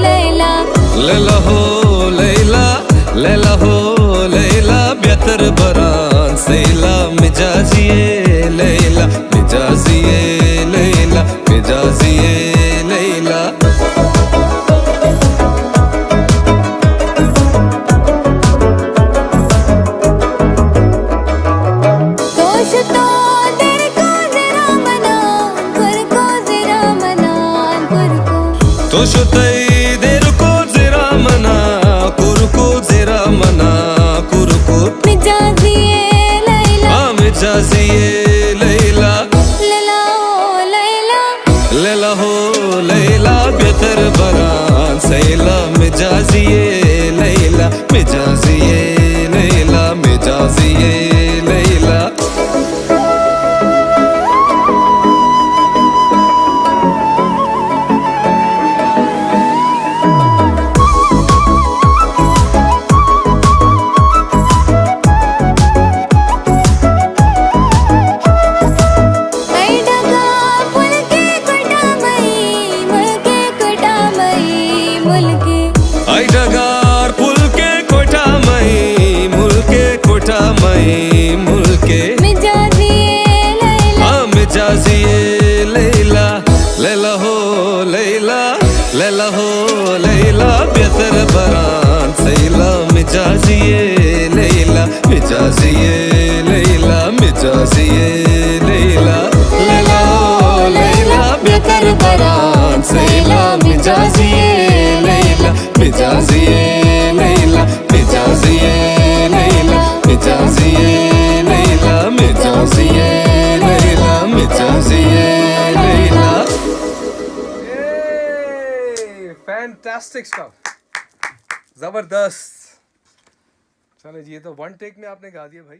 लैला। लैला हो लैला, लैला हो लैला, बेहतर बरान सैला मिजाजिए लैला, मिजाजिए लैला, मिजाजिए लैला। तोशुतई देरुको ज़रा मना कुरुको ज़रा मना कुरुको मिजाजिए लैला, मिजाजिए लैला। लैला हो लैला, लैला हो लैला, बेहतर बरान सैला मिजाजिए लैला, मिजाजिए लैला, मिजाजिए लैला। आई डगार पुल के कोठा मई मुल्के कोठा मई मुल्के मिजाजिए लैला, मिजाजिए लैला। लैला हो लैला, लैला हो लैला, बेहतर बरान सैला मिजाजिए लैला, मिजाजिए लैला, मिजाजिए लैला। लैला हो लैला, बेहतर बरान सैला मिजाजिए लैला, मिजाजिए लैला, मिजाजिए लैला, मिजाजिए लैला, मिजाजिए लैला, मिजाजिए लैला। फैंटास्टिक स्टफ, जबरदस्त। चलो जी, ये तो वन टेक में आपने गा दिया भाई।